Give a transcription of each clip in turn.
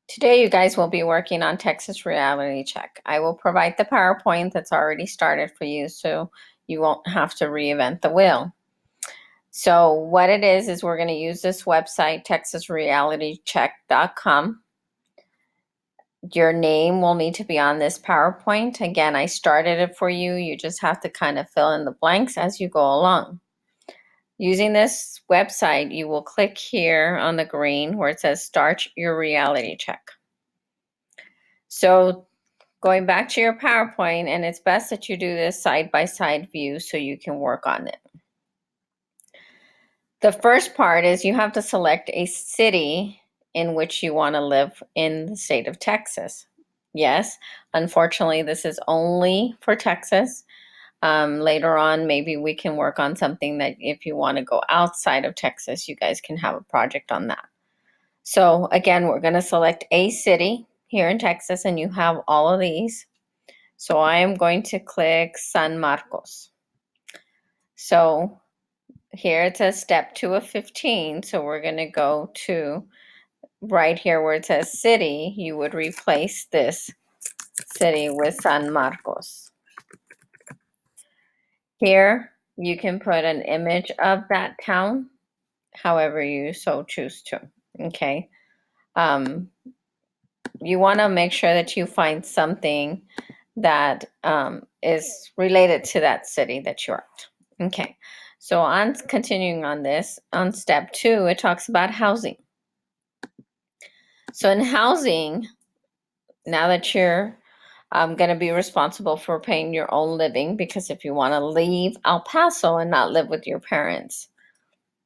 Today, you guys will be working on Texas Reality Check. I will provide the PowerPoint that's already started for you so you won't have to reinvent the wheel. So what it is we're going to use this website, texasrealitycheck.com. Your name will need to be on this PowerPoint. Again, I started it for you. You just have to kind of fill in the blanks as you go along. Using this website, you will click here on the green where it says Start Your Reality Check. So going back to your PowerPoint, and it's best that you do this side-by-side view so you can work on it. The first part is you have to select a city in which you want to live in the state of Texas. Yes, unfortunately, this is only for Texas. Later on, maybe we can work on something that if you want to go outside of Texas, you guys can have a project on that. So again, we're going to select a city here in Texas, and you have all of these. So I am going to click San Marcos. So here it says step 2 of 15. So we're going to go to right here where it says city. You would replace this city with San Marcos. Here you can put an image of that town, however you so choose to. Okay. You want to make sure that you find something that is related to that city that you're at. Okay, so on continuing on this, on step 2, it talks about housing. So in housing, now that you're going to be responsible for paying your own living, because if you want to leave El Paso and not live with your parents,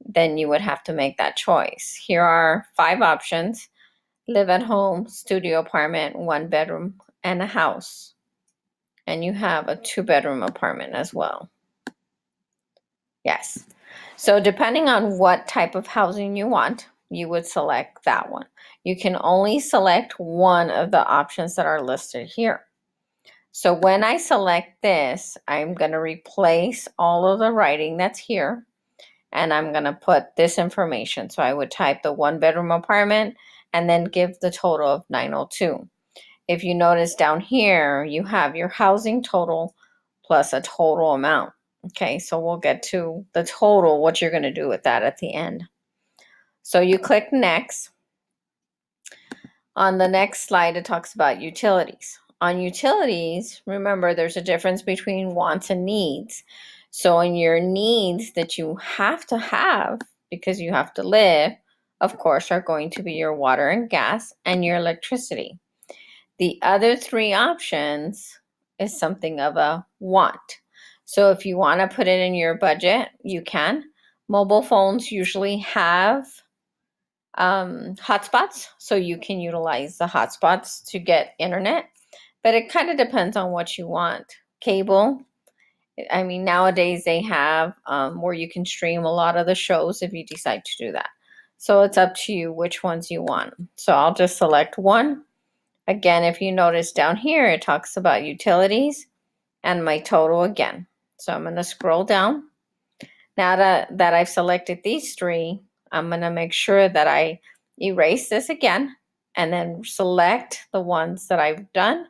then you would have to make that choice. Here are 5 options: live at home, studio apartment, 1 bedroom, and a house. And you have a 2-bedroom apartment as well. Yes. So depending on what type of housing you want, you would select that one. You can only select one of the options that are listed here. So when I select this, I'm going to replace all of the writing that's here, and I'm going to put this information. So I would type the 1-bedroom apartment and then give the total of 902. If you notice down here, you have your housing total plus a total amount. Okay, so we'll get to the total, what you're going to do with that at the end. So you click next. On the next slide, it talks about utilities. On utilities, remember there's a difference between wants and needs. So in your needs that you have to have because you have to live, of course, are going to be your water and gas and your electricity. The other 3 options is something of a want. So if you want to put it in your budget, you can. Mobile phones usually have hotspots, so you can utilize the hotspots to get internet, but it kind of depends on what you want. Cable, I mean, nowadays they have where you can stream a lot of the shows if you decide to do that. So it's up to you which ones you want. So I'll just select one. Again, if you notice down here, it talks about utilities and my total again. So I'm going to scroll down. Now that I've selected these 3, I'm going to make sure that I erase this again and then select the ones that I've done,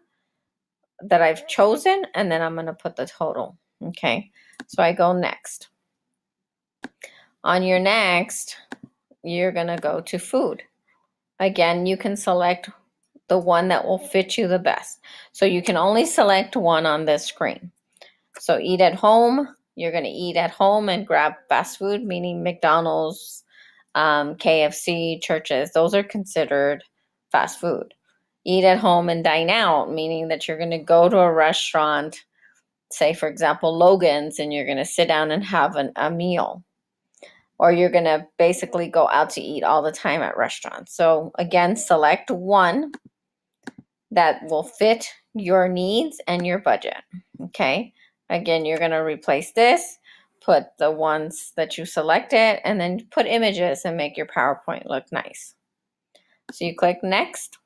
that I've chosen, and then I'm going to put the total. Okay, so I go next. On your next, you're going to go to food. Again, you can select the one that will fit you the best. So you can only select one on this screen. So eat at home, you're going to eat at home and grab fast food, meaning McDonald's, KFC, Churches. Those are considered fast food. Eat at home and dine out, meaning that you're going to go to a restaurant, say for example Logan's, and you're going to sit down and have a meal. Or you're going to basically go out to eat all the time at restaurants. So again, select one that will fit your needs and your budget. Okay, again, you're going to replace this, put the ones that you selected, and then put images and make your PowerPoint look nice. So you click next.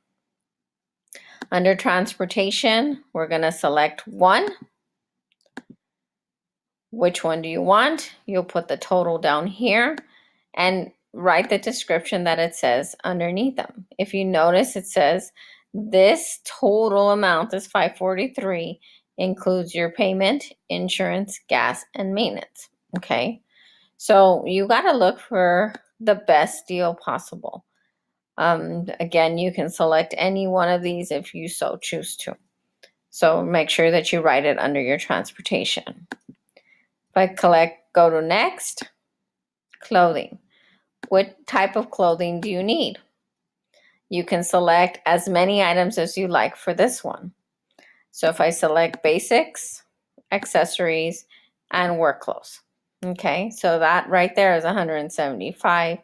Under transportation, we're going to select one. Which one do you want? You'll put the total down here. And write the description that it says underneath them. If you notice, it says this total amount is $543, includes your payment, insurance, gas, and maintenance. Okay, so you got to look for the best deal possible. Again, you can select any one of these if you so choose to. So make sure that you write it under your transportation. If I go to next, clothing. What type of clothing do you need? You can select as many items as you like for this one. So if I select basics, accessories, and work clothes. Okay, so that right there is $175.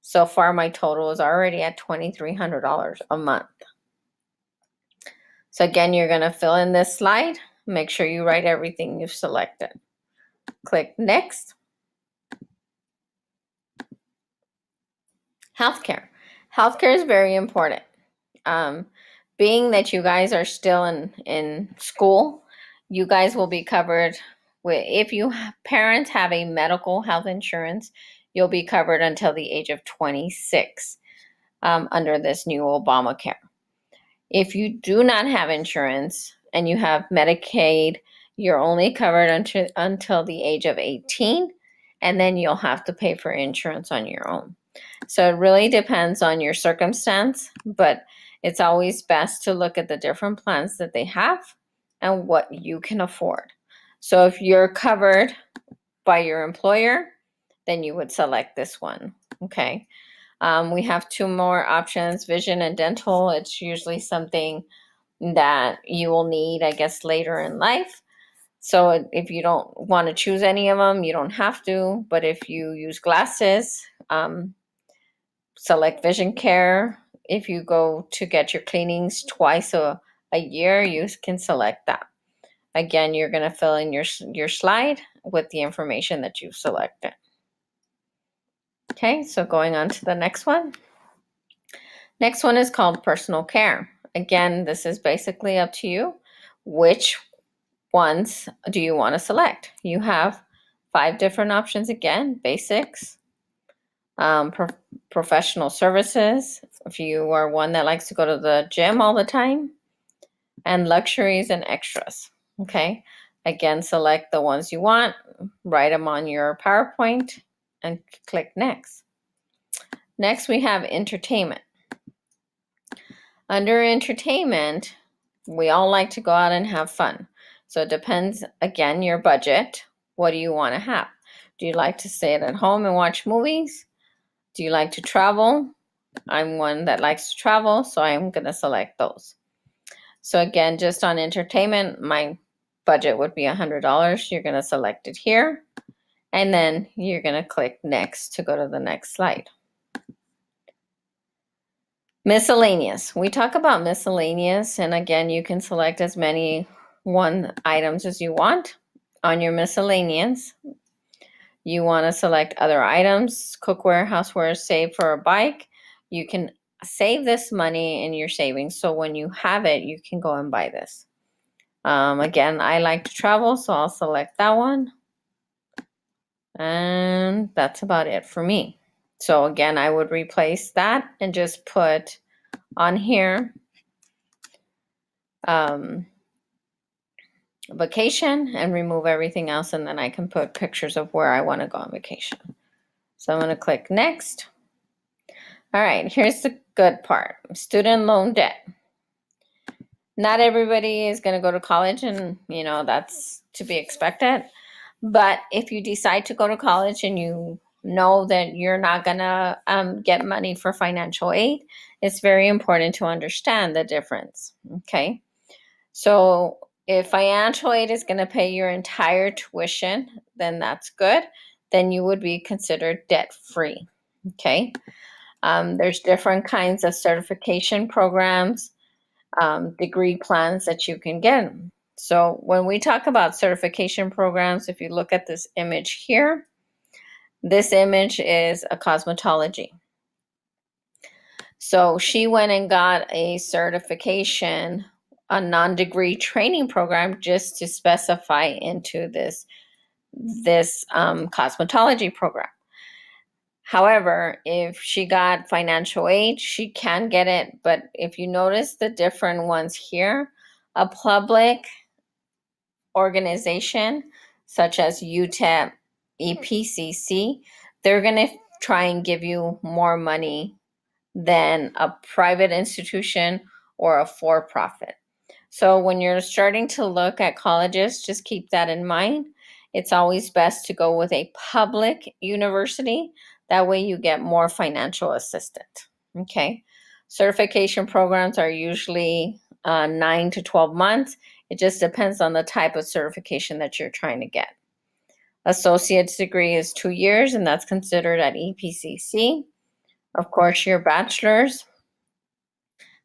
So far, my total is already at $2,300 a month. So again, you're going to fill in this slide. Make sure you write everything you've selected. Click next. Healthcare. Healthcare is very important. Being that you guys are still in school, you guys will be covered with, if you parents have a medical health insurance, you'll be covered until the age of 26 under this new Obamacare. If you do not have insurance and you have Medicaid, you're only covered until the age of 18, and then you'll have to pay for insurance on your own. So it really depends on your circumstance, but it's always best to look at the different plans that they have and what you can afford. So if you're covered by your employer, then you would select this one, okay? We have two more options, vision and dental. It's usually something that you will need, I guess, later in life. So if you don't want to choose any of them, you don't have to. But if you use glasses, select vision care. If you go to get your cleanings twice a year, you can select that. Again, you're going to fill in your slide with the information that you've selected. Okay, so going on to the next one. Next one is called personal care. Again, this is basically up to you. Which ones do you want to select? You have 5 different options again: basics, professional services, if you are one that likes to go to the gym all the time, and luxuries and extras. Okay, again, select the ones you want, write them on your PowerPoint, and click next. Next, we have entertainment. Under entertainment, we all like to go out and have fun. So it depends, again, your budget. What do you want to have? Do you like to stay at home and watch movies? Do you like to travel? I'm one that likes to travel, so I'm going to select those. So again, just on entertainment, my budget would be $100. You're going to select it here, and then you're going to click next to go to the next slide. Miscellaneous. We talk about miscellaneous, and again, you can select as many items as you want. On your miscellaneous, you want to select other items, cookware, houseware, save for a bike. You can save this money in your savings, so when you have it, you can go and buy this. Again, I like to travel, so I'll select that one. And that's about it for me. So again, I would replace that and just put on here vacation and remove everything else, and then I can put pictures of where I want to go on vacation. So I'm going to click next. All right, here's the good part. Student loan debt. Not everybody is going to go to college, and that's to be expected. But if you decide to go to college and you know that you're not going to get money for financial aid, it's very important to understand the difference. Okay, so if financial aid is going to pay your entire tuition, then that's good. Then you would be considered debt-free. Okay, there's different kinds of certification programs, degree plans that you can get. So when we talk about certification programs, if you look at this image here, this image is a cosmetology. So she went and got a certification, a non-degree training program, just to specify into this cosmetology program. However, if she got financial aid, she can get it. But if you notice the different ones here, a public organization such as UTEP, EPCC, they're going to try and give you more money than a private institution or a for-profit. So when you're starting to look at colleges, just keep that in mind. It's always best to go with a public university. That way you get more financial assistance. Okay. Certification programs are usually 9 to 12 months. It just depends on the type of certification that you're trying to get. Associate's degree is 2 years, and that's considered at EPCC. Of course, your bachelor's,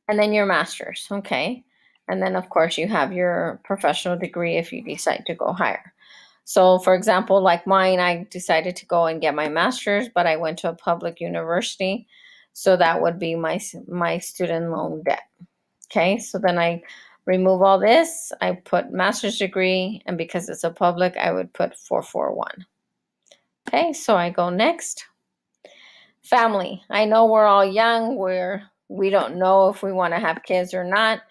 and then your master's, okay? And then, of course, you have your professional degree if you decide to go higher. So, for example, like mine, I decided to go and get my master's, but I went to a public university. So that would be my student loan debt. Okay, so then I remove all this. I put master's degree, and because it's a public, I would put 441. Okay, so I go next. Family. I know we're all young. We don't know if we want to have kids or not.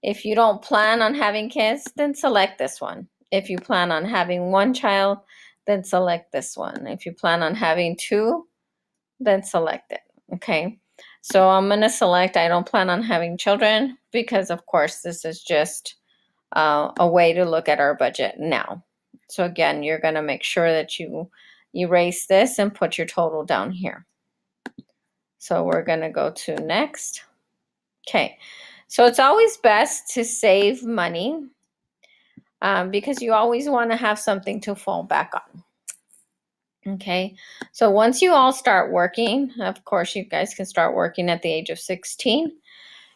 If you don't plan on having kids, then select this one. If you plan on having one child, then select this one. If you plan on having two, then select it. Okay. So I'm going to select I don't plan on having children because, of course, this is just a way to look at our budget now. So again, you're going to make sure that you erase this and put your total down here. So we're going to go to next. Okay. So it's always best to save money because you always want to have something to fall back on. Okay, so once you all start working, of course, you guys can start working at the age of 16.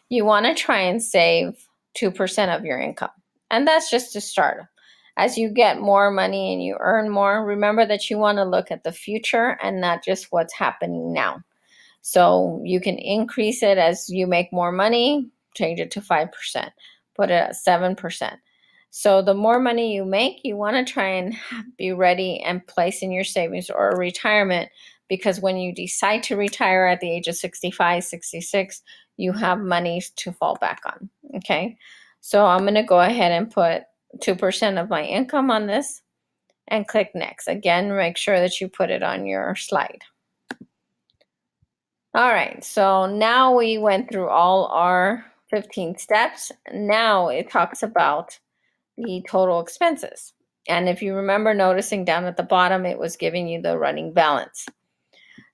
You want to try and save 2% of your income. And that's just to start. As you get more money and you earn more, remember that you want to look at the future and not just what's happening now. So you can increase it as you make more money, change it to 5%, put it at 7%. So the more money you make, you want to try and be ready and place in your savings or retirement, because when you decide to retire at the age of 65, 66, you have money to fall back on. Okay. So I'm going to go ahead and put 2% of my income on this and click next. Again, make sure that you put it on your slide. All right. So now we went through all our 15 steps. Now it talks about the total expenses. And if you remember noticing down at the bottom, it was giving you the running balance.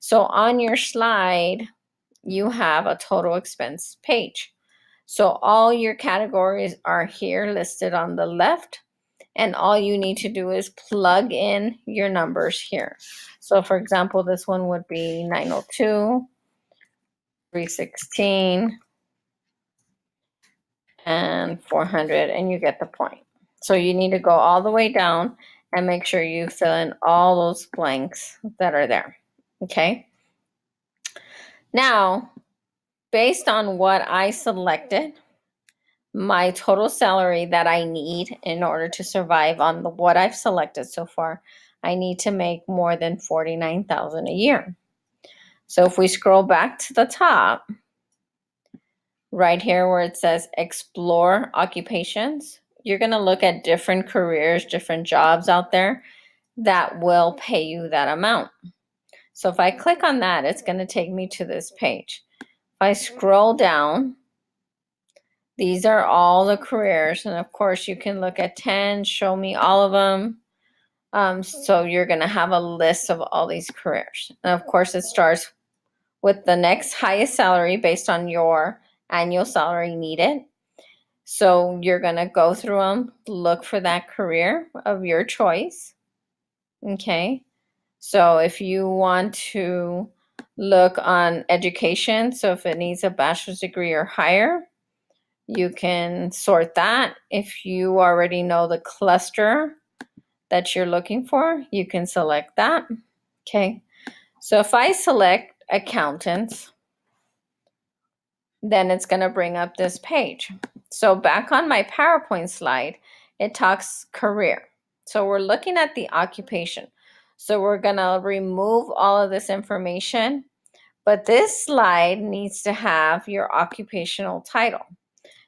So on your slide, you have a total expense page. So all your categories are here listed on the left, and all you need to do is plug in your numbers here. So for example, this one would be 902, 316, and 400, and you get the point. So you need to go all the way down and make sure you fill in all those blanks that are there. Okay. Now, based on what I selected, my total salary that I need in order to survive on what I've selected so far, I need to make more than $49,000 a year. So if we scroll back to the top, right here where it says explore occupations, you're going to look at different careers, different jobs out there that will pay you that amount. So if I click on that, it's going to take me to this page. If I scroll down, these are all the careers. And of course, you can look at 10, show me all of them. So you're going to have a list of all these careers. And of course, it starts with the next highest salary based on your annual salary needed. So you're going to go through them, look for that career of your choice. Okay. So if you want to look on education, so if it needs a bachelor's degree or higher, you can sort that. If you already know the cluster that you're looking for, you can select that. Okay. So if I select accountants, then it's going to bring up this page. So back on my PowerPoint slide, it talks career. So we're looking at the occupation. So we're gonna remove all of this information, but this slide needs to have your occupational title.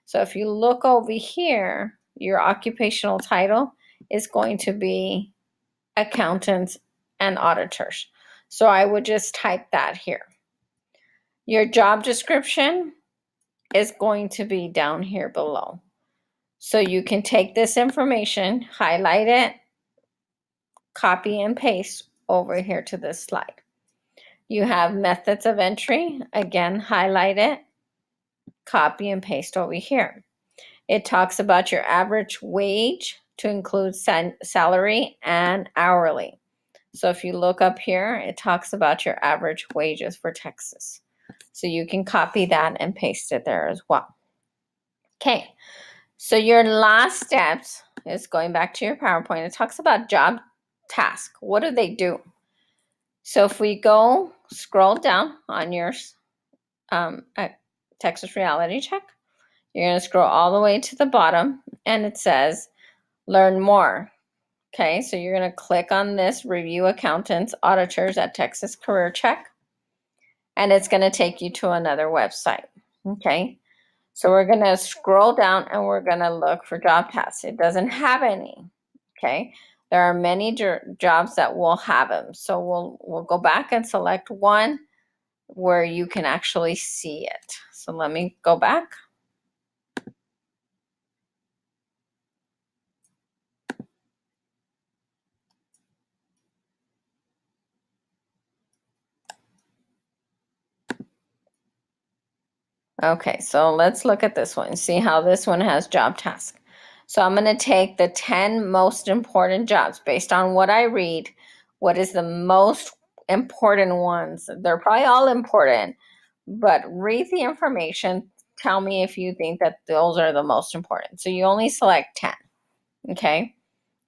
So if you look over here, your occupational title is going to be accountants and auditors. So I would just type that here. Your job description is going to be down here below. So you can take this information, highlight it, copy and paste over here to this slide. You have methods of entry, again, highlight it, copy and paste over here. It talks about your average wage to include salary and hourly. So if you look up here, it talks about your average wages for Texas. So you can copy that and paste it there as well. Okay, so your last steps is going back to your PowerPoint. It talks about job task. What do they do? So if we go scroll down on your Texas Reality Check, you're going to scroll all the way to the bottom and it says learn more. Okay, so you're going to click on this review accountants, auditors at Texas Career Check, and it's going to take you to another website. Okay, so we're going to scroll down and we're going to look for job tasks. It doesn't have any. Okay, there are many jobs that will have them. So we'll go back and select one where you can actually see it. So let me go back. Okay, so let's look at this one. See how this one has job task. So I'm going to take the 10 most important jobs based on what I read. What is the most important ones? They're probably all important, but read the information. Tell me if you think that those are the most important. So you only select 10. Okay.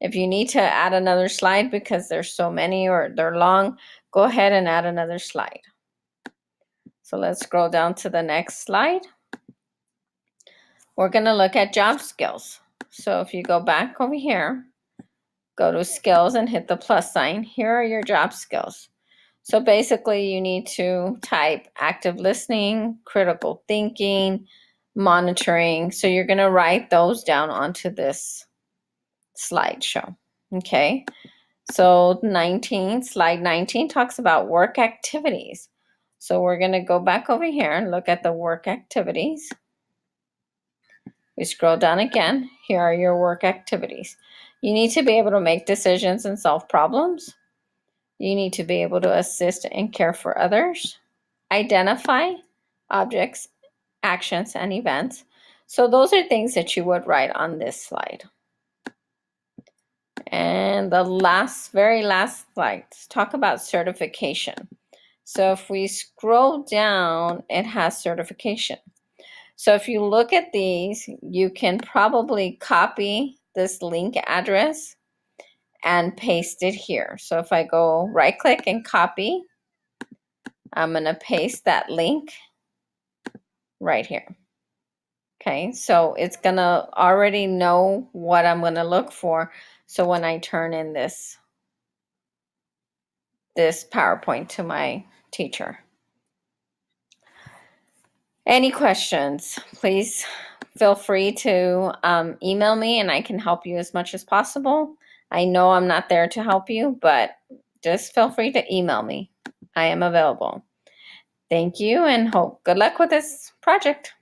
If you need to add another slide because there's so many or they're long, go ahead and add another slide. So let's scroll down to the next slide. We're going to look at job skills. So if you go back over here, go to skills and hit the plus sign. Here are your job skills. So basically you need to type active listening, critical thinking, monitoring. So you're going to write those down onto this slideshow. Okay. So slide 19 talks about work activities. So we're going to go back over here and look at the work activities. We scroll down again. Here are your work activities. You need to be able to make decisions and solve problems. You need to be able to assist and care for others. Identify objects, actions, and events. So those are things that you would write on this slide. And the very last slide, talk about certification. So if we scroll down, it has certification. So if you look at these, you can probably copy this link address and paste it here. So if I go right click and copy, I'm going to paste that link right here. Okay, so it's going to already know what I'm going to look for. So when I turn in this PowerPoint to my teacher. Any questions, please feel free to email me and I can help you as much as possible. I know I'm not there to help you, but just feel free to email me. I am available. Thank you and good luck with this project.